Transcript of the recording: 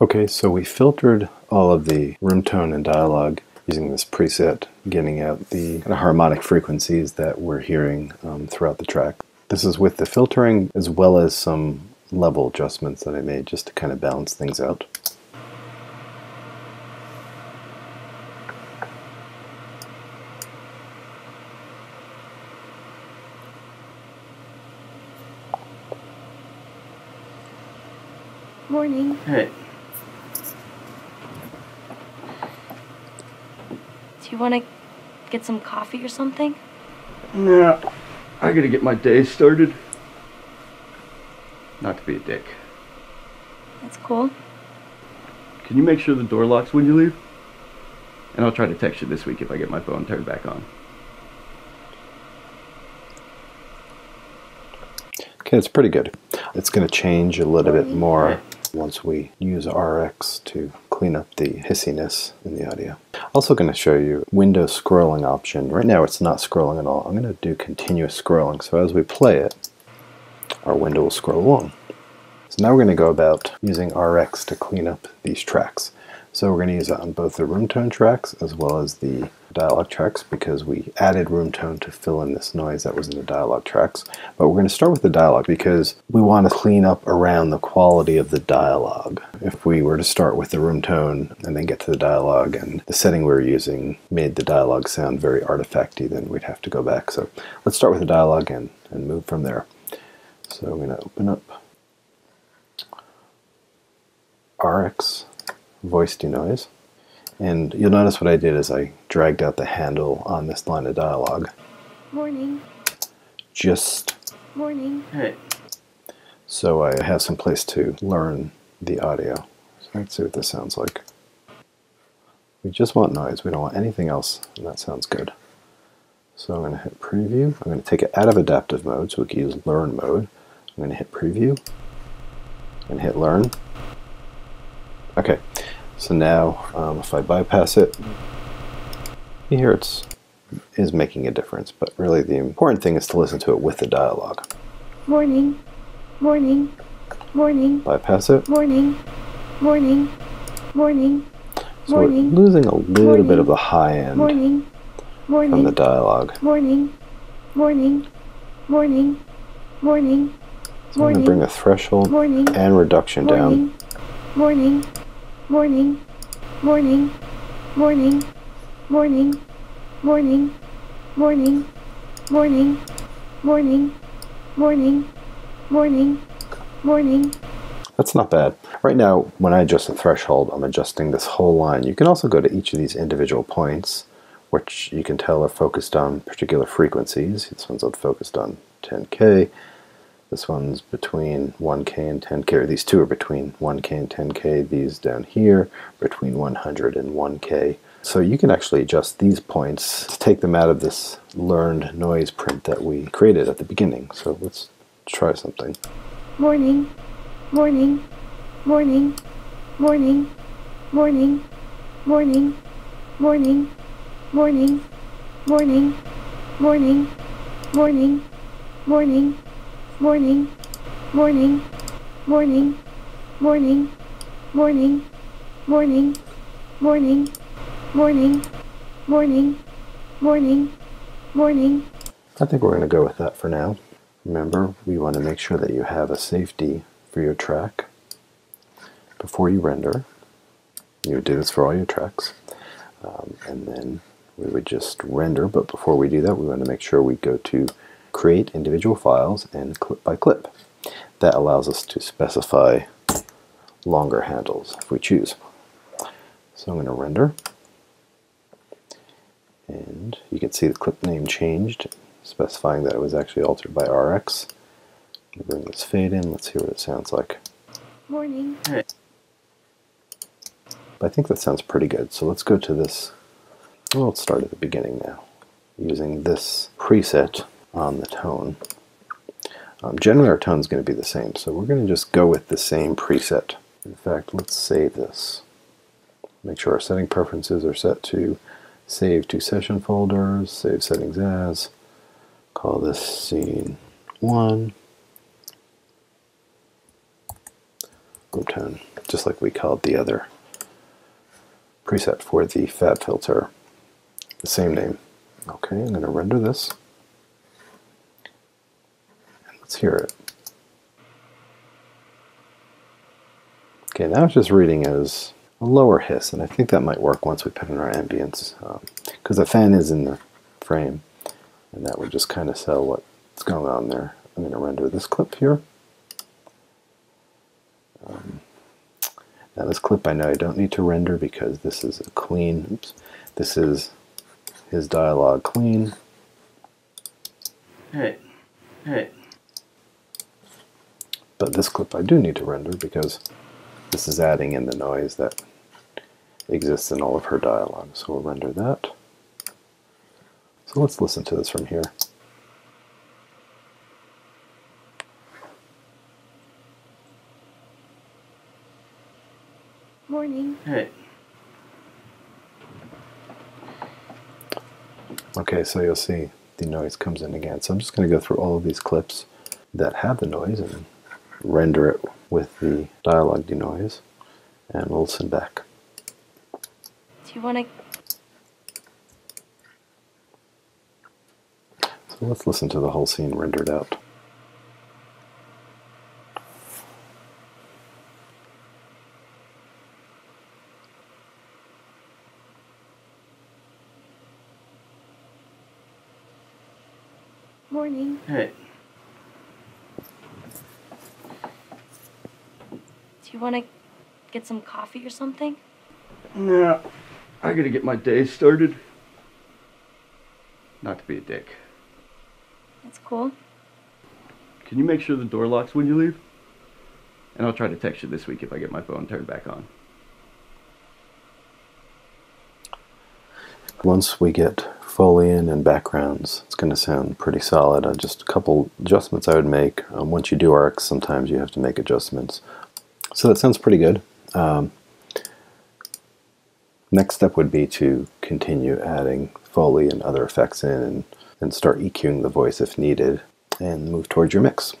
Okay, so we filtered all of the room tone and dialogue using this preset, getting out the kind of harmonic frequencies that we're hearing throughout the track. This is with the filtering as well as some level adjustments that I made just to kind of balance things out. Morning. Hey. Do you want to get some coffee or something? Nah, I gotta get my day started. Not to be a dick. That's cool. Can you make sure the door locks when you leave? And I'll try to text you this week if I get my phone turned back on. Okay, it's pretty good. It's going to change a little bit more once we use RX to clean up the hissiness in the audio. Also going to show you window scrolling option. Right now it's not scrolling at all. I'm going to do continuous scrolling, so as we play it, our window will scroll along. So now we're going to go about using RX to clean up these tracks. So we're going to use it on both the room tone tracks as well as the dialogue tracks, because we added room tone to fill in this noise that was in the dialogue tracks. But we're going to start with the dialogue because we want to clean up around the quality of the dialogue. If we were to start with the room tone and then get to the dialogue and the setting we were using made the dialogue sound very artifacty, then we'd have to go back. So let's start with the dialogue and move from there. So I'm going to open up RX voice denoise. And you'll notice what I did is I dragged out the handle on this line of dialogue. Morning. Just Morning. Hey. so I have some place to learn the audio. So let's see what this sounds like. We just want noise. We don't want anything else, and that sounds good. So I'm going to hit preview. I'm going to take it out of adaptive mode so we can use learn mode. I'm going to hit preview and hit learn. Okay. So now, if I bypass it, you hear it is making a difference, but really the important thing is to listen to it with the dialogue. Morning. Morning. Morning. Bypass it. Morning. Morning. Morning. So we're losing a little bit of the high end Morning. Morning. from the dialogue. Morning. Morning. Morning. Morning. So I'm going to bring the threshold and reduction down. Morning. Morning, morning, morning, morning, morning, morning, morning, morning, morning, morning, morning. That's not bad. Right now, when I adjust the threshold, I'm adjusting this whole line. You can also go to each of these individual points, which you can tell are focused on particular frequencies. This one's focused on 10K. This one's between 1K and 10K, or these two are between 1K and 10K. These down here between 100 and 1K. So you can actually adjust these points to take them out of this learned noise print that we created at the beginning. So let's try something. Morning, morning, morning, morning, morning, morning, morning, morning, morning, morning, morning, morning. Morning, morning, morning, morning, morning, morning, morning, morning, morning, morning, morning. I think we're going to go with that for now. Remember, we want to make sure that you have a safety for your track before you render. You would do this for all your tracks. And then we would just render, but before we do that, we want to make sure we go to create individual files and clip by clip. That allows us to specify longer handles if we choose. So I'm going to render, and you can see the clip name changed, specifying that it was actually altered by RX. Bring this fade in. Let's hear what it sounds like. Morning. But I think that sounds pretty good. So let's go to this. Well, let's start at the beginning now, using this preset on the tone. Generally our tone is going to be the same, so we're going to just go with the same preset. In fact, let's save this. Make sure our setting preferences are set to save to session folders, save settings as, call this scene 1, monochrome tone, just like we called the other preset for the fat filter. The same name. Okay, I'm going to render this. And let's hear it. Okay, now it's just reading as a lower hiss, and I think that might work once we put in our ambience, because the fan is in the frame, and that would just kind of sell what's going on there. I'm going to render this clip here. Now this clip I know I don't need to render because this is a clean, oops, this is his dialogue clean. Hey. But this clip I do need to render because this is adding in the noise that exists in all of her dialogue. So we'll render that. So let's listen to this from here. Morning. Hey. Okay, so you'll see the noise comes in again. So I'm just going to go through all of these clips that have the noise and render it with the dialogue denoise, and we'll listen back. Do you want to... So let's listen to the whole scene rendered out. Morning. Hey. Do you want to get some coffee or something? Yeah, I gotta get my day started. Not to be a dick. That's cool. Can you make sure the door locks when you leave? And I'll try to text you this week if I get my phone turned back on. Once we get Foley in and backgrounds, it's going to sound pretty solid. Just a couple adjustments I would make. Once you do arcs, sometimes you have to make adjustments. So that sounds pretty good. Next step would be to continue adding Foley and other effects in and start EQing the voice if needed, and move towards your mix.